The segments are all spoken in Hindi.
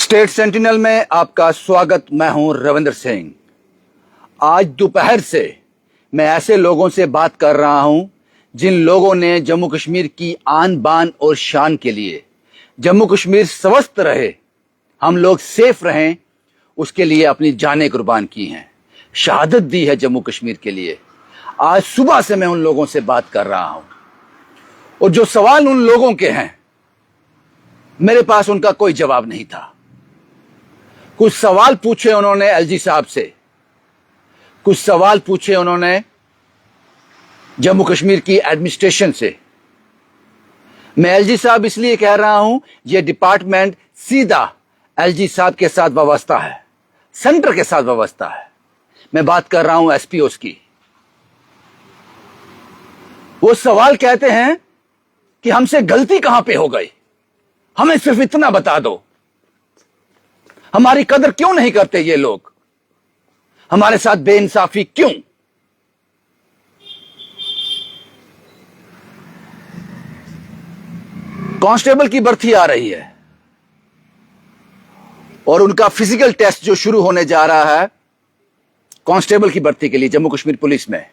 स्टेट सेंटिनल में आपका स्वागत। मैं हूं रविंद्र सिंह। आज दोपहर से मैं ऐसे लोगों से बात कर रहा हूं जिन लोगों ने जम्मू कश्मीर की आन बान और शान के लिए, जम्मू कश्मीर स्वस्थ रहे, हम लोग सेफ रहें, उसके लिए अपनी जानें कुर्बान की हैं, शहादत दी है जम्मू कश्मीर के लिए। आज सुबह से मैं उन लोगों से बात कर रहा हूं और जो सवाल उन लोगों के हैं, मेरे पास उनका कोई जवाब नहीं था। कुछ सवाल पूछे उन्होंने एलजी साहब से, कुछ सवाल पूछे उन्होंने जम्मू कश्मीर की एडमिनिस्ट्रेशन से। मैं एलजी साहब इसलिए कह रहा हूं, यह डिपार्टमेंट सीधा एलजी साहब के साथ वाबस्ता है, सेंटर के साथ वाबस्ता है। मैं बात कर रहा हूं एसपीओस की। वो सवाल कहते हैं कि हमसे गलती कहां पे हो गई, हमें सिर्फ इतना बता दो। हमारी कदर क्यों नहीं करते ये लोग, हमारे साथ बेइंसाफी क्यों? कांस्टेबल की भर्ती आ रही है और उनका फिजिकल टेस्ट जो शुरू होने जा रहा है कांस्टेबल की भर्ती के लिए जम्मू कश्मीर पुलिस में,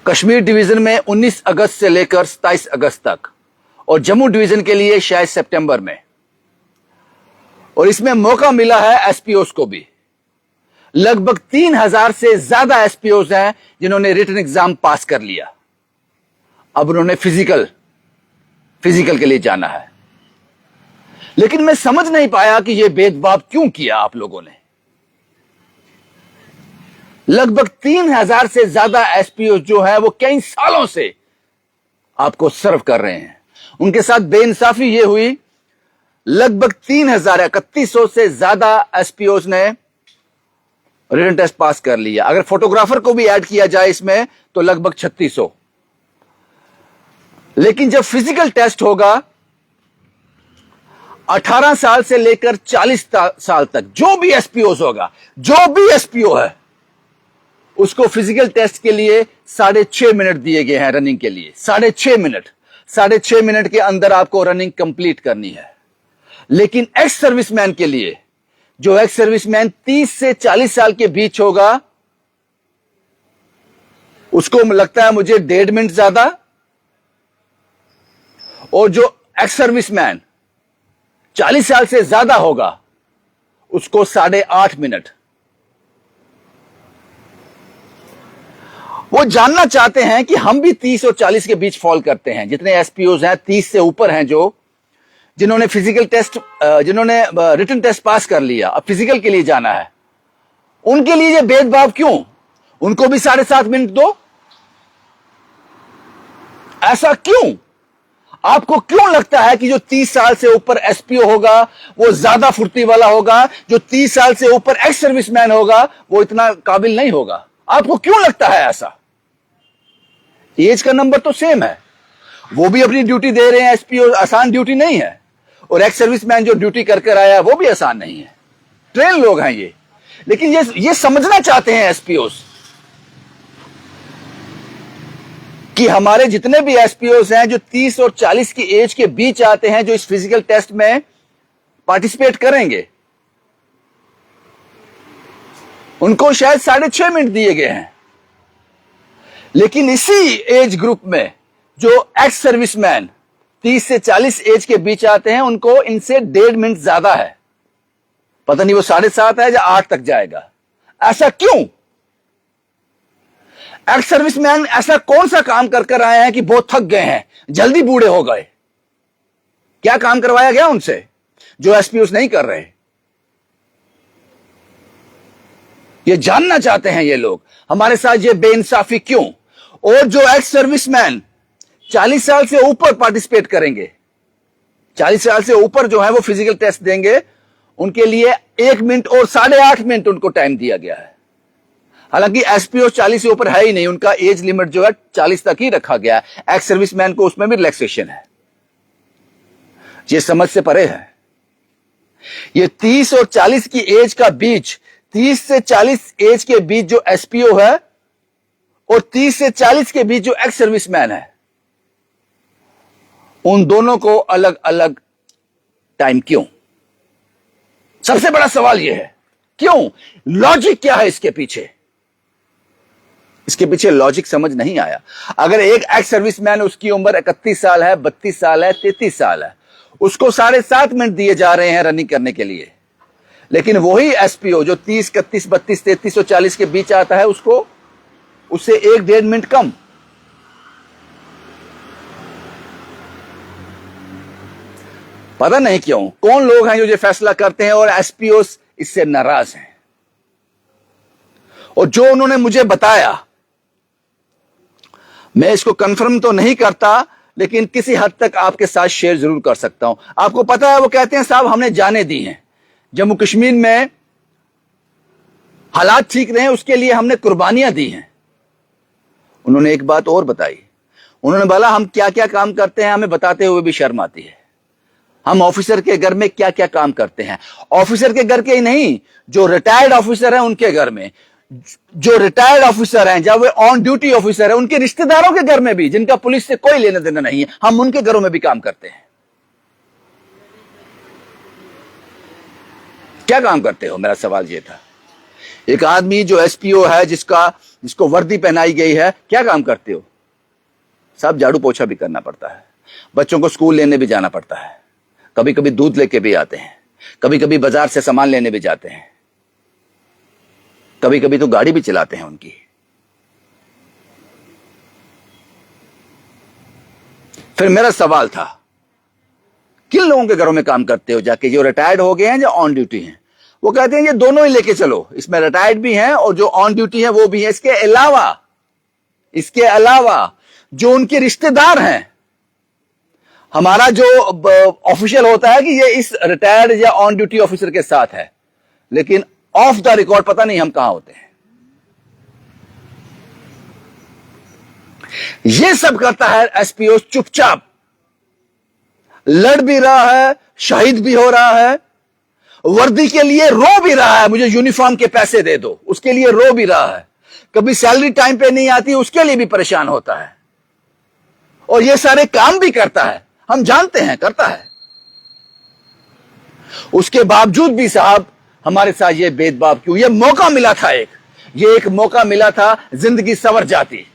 कश्मीर डिवीजन में 19 अगस्त से लेकर 27 अगस्त तक, और जम्मू डिवीजन के लिए शायद सितंबर में। और इसमें मौका मिला है एसपीओस को भी। लगभग 3000 से ज्यादा एसपीओस हैं जिन्होंने रिटन एग्जाम पास कर लिया। अब उन्होंने फिजिकल के लिए जाना है। लेकिन मैं समझ नहीं पाया कि यह भेदभाव क्यों किया आप लोगों ने। लगभग 3000 से ज्यादा एसपीओस जो है वो कई सालों से आपको सर्व कर रहे हैं। उनके साथ बेइंसाफी यह हुई, लगभग 3100 से ज्यादा एसपीओस ने रिटन टेस्ट पास कर लिया। अगर फोटोग्राफर को भी ऐड किया जाए इसमें तो लगभग 3600। लेकिन जब फिजिकल टेस्ट होगा 18 साल से लेकर 40 साल तक, जो भी एसपीओस होगा, जो भी एसपीओ है, उसको फिजिकल टेस्ट के लिए 6.5 मिनट दिए गए हैं रनिंग के लिए। 6.5 मिनट के अंदर आपको रनिंग कंप्लीट करनी है। लेकिन एक्स सर्विसमैन के लिए, जो एक्स सर्विसमैन 30 से 40 साल के बीच होगा, उसको लगता है मुझे 1.5 मिनट ज्यादा, और जो एक्स सर्विसमैन 40 साल से ज्यादा होगा उसको 8.5 मिनट। वो जानना चाहते हैं कि हम भी 30 और 40 के बीच फॉल करते हैं। जितने एसपीओज हैं 30 से ऊपर हैं, जिन्होंने फिजिकल टेस्ट, जिन्होंने रिटन टेस्ट पास कर लिया, अब फिजिकल के लिए जाना है, उनके लिए ये भेदभाव क्यों? उनको भी 7.5 मिनट दो। ऐसा क्यों? आपको क्यों लगता है कि जो 30 साल से ऊपर एसपीओ होगा वो ज्यादा फुर्ती वाला होगा, जो 30 साल से ऊपर एक्स सर्विसमैन होगा वो इतना काबिल नहीं होगा? आपको क्यों लगता है ऐसा? एज का नंबर तो सेम है, वो भी अपनी ड्यूटी दे रहे हैं। एसपीओ आसान ड्यूटी नहीं है, और एक्स सर्विसमैन जो ड्यूटी कर आया है वो भी आसान नहीं है। ट्रेन लोग हैं ये। लेकिन ये समझना चाहते हैं एसपीओस कि हमारे जितने भी एसपीओस हैं जो 30 और 40 की एज के बीच आते हैं, जो इस फिजिकल टेस्ट में पार्टिसिपेट करेंगे, उनको शायद 6.5 मिनट दिए गए हैं। लेकिन इसी एज ग्रुप में जो एक्स सर्विसमैन 30 से 40 एज के बीच आते हैं, उनको इनसे 1.5 मिनट ज्यादा है। पता नहीं वो 7.5 है या 8 तक जाएगा। ऐसा क्यों? एक्स सर्विसमैन ऐसा कौन सा काम कर आए हैं कि बहुत थक गए हैं, जल्दी बूढ़े हो गए? क्या काम करवाया गया उनसे जो एसपीओस नहीं कर रहे? ये जानना चाहते हैं ये लोग, हमारे साथ ये बेइंसाफी क्यों? और जो एक्स सर्विसमैन 40 साल से ऊपर पार्टिसिपेट करेंगे, 40 साल से ऊपर जो है वो फिजिकल टेस्ट देंगे, उनके लिए 1 मिनट और 8.5 मिनट उनको टाइम दिया गया है। हालांकि एसपीओ 40 से ऊपर है ही नहीं, उनका एज लिमिट जो है 40 तक ही रखा गया है। एक्स सर्विसमैन को उसमें भी रिलैक्सेशन है। ये समझ से परे है। ये 30 और 40 की एज का बीच, 30 से 40 एज के बीच जो एसपीओ है और 30 से 40 के बीच जो एक्स सर्विसमैन है, उन दोनों को अलग अलग टाइम क्यों? सबसे बड़ा सवाल यह है, क्यों? लॉजिक क्या है इसके पीछे? इसके पीछे लॉजिक समझ नहीं आया। अगर एक एक्स सर्विसमैन, उसकी उम्र 31 साल है, 32 साल है, 33 साल है, उसको 7.5 मिनट दिए जा रहे हैं रनिंग करने के लिए, लेकिन वही एसपीओ जो 30, 31, 32, 33 और 40 के बीच आता है, उसको उससे 1-1.5 मिनट कम। पता नहीं क्यों, कौन लोग हैं जो ये फैसला करते हैं, और एसपीओ इससे नाराज हैं। और जो उन्होंने मुझे बताया, मैं इसको कंफर्म तो नहीं करता, लेकिन किसी हद तक आपके साथ शेयर जरूर कर सकता हूं। आपको पता है, वो कहते हैं साहब हमने जाने दी हैं, जम्मू कश्मीर में हालात ठीक रहे, उसके लिए हमने कुर्बानियां दी हैं। उन्होंने एक बात और बताई, उन्होंने बोला हम क्या क्या काम करते हैं, हमें बताते हुए भी शर्म आती है। हम ऑफिसर के घर में क्या क्या काम करते हैं, ऑफिसर के घर के ही नहीं, जो रिटायर्ड ऑफिसर हैं उनके घर में, जो रिटायर्ड ऑफिसर हैं, जब वे ऑन ड्यूटी ऑफिसर हैं, उनके रिश्तेदारों के घर में भी, जिनका पुलिस से कोई लेना देना नहीं है, हम उनके घरों में भी काम करते हैं। क्या काम करते हो? मेरा सवाल यह था। एक आदमी जो एसपीओ है, जिसको वर्दी पहनाई गई है, क्या काम करते हो? सब झाड़ू पोछा भी करना पड़ता है, बच्चों को स्कूल लेने भी जाना पड़ता है, कभी कभी दूध लेके भी आते हैं, कभी कभी बाजार से सामान लेने भी जाते हैं, कभी कभी तो गाड़ी भी चलाते हैं उनकी। फिर मेरा सवाल था, किन लोगों के घरों में काम करते हो जाके, जो रिटायर्ड हो गए हैं या ऑन ड्यूटी हैं? वो कहते हैं ये दोनों ही लेके चलो, इसमें रिटायर्ड भी हैं और जो ऑन ड्यूटी है वो भी है। इसके अलावा जो उनके रिश्तेदार हैं, हमारा जो ऑफिशियल होता है कि ये इस रिटायर्ड या ऑन ड्यूटी ऑफिसर के साथ है, लेकिन ऑफ द रिकॉर्ड पता नहीं हम कहां होते हैं। ये सब करता है एसपीओ चुपचाप, लड़ भी रहा है, शहीद भी हो रहा है, वर्दी के लिए रो भी रहा है, मुझे यूनिफॉर्म के पैसे दे दो, उसके लिए रो भी रहा है, कभी सैलरी टाइम पे नहीं आती, उसके लिए भी परेशान होता है, और ये सारे काम भी करता है, हम जानते हैं करता है। उसके बावजूद भी साहब हमारे साथ ये भेदभाव क्यों? ये मौका मिला था, एक मौका मिला था, जिंदगी संवर जाती।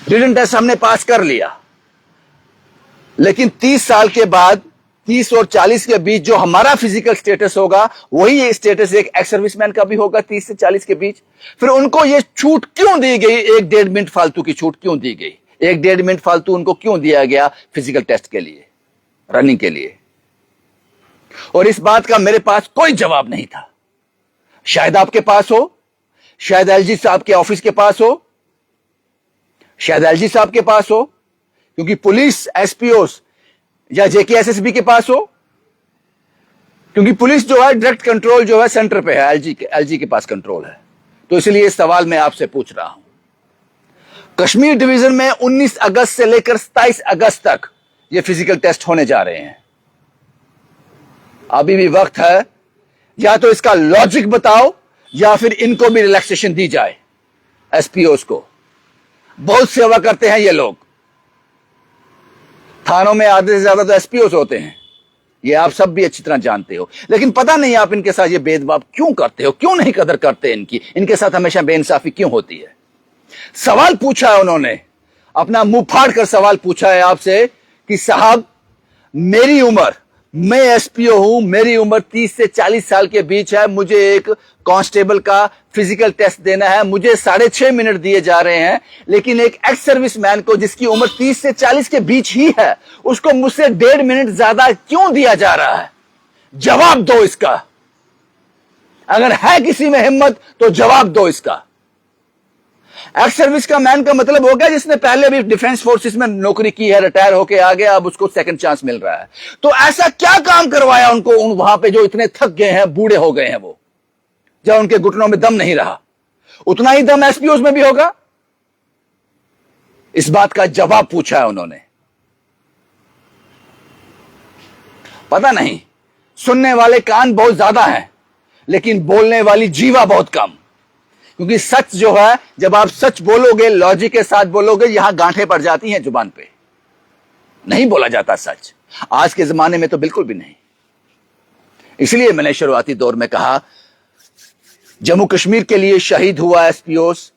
रिटन टेस्ट हमने पास कर लिया, लेकिन 30 साल के बाद, 30 और 40 के बीच जो हमारा फिजिकल स्टेटस होगा, वही ये स्टेटस एक एक्स सर्विसमैन का भी होगा 30 से 40 के बीच। फिर उनको ये छूट क्यों दी गई? 1-1.5 मिनट फालतू की छूट क्यों दी गई? 1-1.5 मिनट फालतू उनको क्यों दिया गया फिजिकल टेस्ट के लिए, रनिंग के लिए? और इस बात का मेरे पास कोई जवाब नहीं था। शायद आपके पास हो, शायद एलजी साहब के ऑफिस के पास हो, शायद एलजी साहब के पास हो, क्योंकि पुलिस एसपीओ या जेकेएसएसबी के पास हो, क्योंकि पुलिस जो है डायरेक्ट कंट्रोल जो है सेंटर पे है, एलजी के पास कंट्रोल है। तो इसलिए इस सवाल मैं आपसे पूछ रहा हूं। कश्मीर डिवीजन में 19 अगस्त से लेकर 27 अगस्त तक ये फिजिकल टेस्ट होने जा रहे हैं। अभी भी वक्त है, या तो इसका लॉजिक बताओ या फिर इनको भी रिलैक्सेशन दी जाए। एसपीओस को बहुत सेवा करते हैं ये लोग, थानों में आधे से ज्यादा तो एसपीओस होते हैं, ये आप सब भी अच्छी तरह जानते हो, लेकिन पता नहीं आप इनके साथ ये भेदभाव क्यों करते हो, क्यों नहीं कदर करते इनकी, इनके साथ हमेशा बेइंसाफी क्यों होती है? सवाल पूछा है उन्होंने, अपना मुंह फाड़ कर सवाल पूछा है आपसे कि साहब मेरी उम्र, मैं एसपीओ हूं, मेरी उम्र 30 से 40 साल के बीच है, मुझे एक कांस्टेबल का फिजिकल टेस्ट देना है, मुझे 6.5 मिनट दिए जा रहे हैं, लेकिन एक एक्स सर्विसमैन को जिसकी उम्र 30 से 40 के बीच ही है, उसको मुझसे 1.5 मिनट ज्यादा क्यों दिया जा रहा है? जवाब दो इसका। अगर है किसी में हिम्मत तो जवाब दो इसका। एक्स सर्विस का मैन का मतलब हो गया जिसने पहले भी डिफेंस फोर्सेस में नौकरी की है, रिटायर होके आ गया, अब उसको सेकंड चांस मिल रहा है। तो ऐसा क्या काम करवाया उनको वहां पे जो इतने थक गए हैं, बूढ़े हो गए हैं, वो जब उनके घुटनों में दम नहीं रहा? उतना ही दम एसपीओस में भी होगा। इस बात का जवाब पूछा है उन्होंने। पता नहीं, सुनने वाले कान बहुत ज्यादा हैं, लेकिन बोलने वाली जीवा बहुत कम। क्योंकि सच जो है, जब आप सच बोलोगे, लॉजिक के साथ बोलोगे, यहां गांठें पड़ जाती हैं जुबान पे, नहीं बोला जाता सच। आज के जमाने में तो बिल्कुल भी नहीं। इसलिए मैंने शुरुआती दौर में कहा, जम्मू कश्मीर के लिए शहीद हुआ एसपीओस,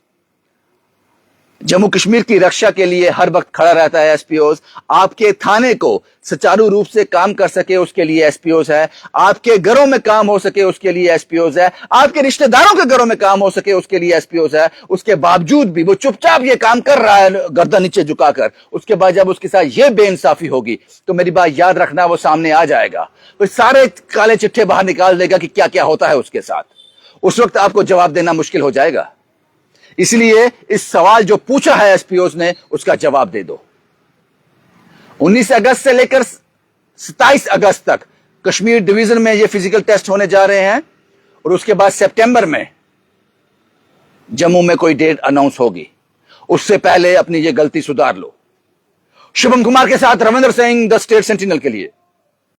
जम्मू कश्मीर की रक्षा के लिए हर वक्त खड़ा रहता है एसपीओस, आपके थाने को सुचारू रूप से काम कर सके उसके लिए एसपीओस है, आपके घरों में काम हो सके उसके लिए एसपीओस है, आपके रिश्तेदारों के घरों में काम हो सके उसके लिए एसपीओस है। उसके बावजूद भी वो चुपचाप ये काम कर रहा है गर्दन नीचे झुकाकर। उसके बाद जब उसके साथ ये बेइंसाफी होगी तो मेरी बात याद रखना, वो सामने आ जाएगा, फिर सारे काले चिट्ठे बाहर निकाल देगा कि क्या क्या होता है उसके साथ। उस वक्त आपको जवाब देना मुश्किल हो जाएगा। इसलिए इस सवाल जो पूछा है एसपीओस ने, उसका जवाब दे दो। 19 अगस्त से लेकर 27 अगस्त तक कश्मीर डिवीजन में ये फिजिकल टेस्ट होने जा रहे हैं और उसके बाद सितंबर में जम्मू में कोई डेट अनाउंस होगी। उससे पहले अपनी ये गलती सुधार लो। शुभम कुमार के साथ Ravindra Singh, the state sentinel के लिए।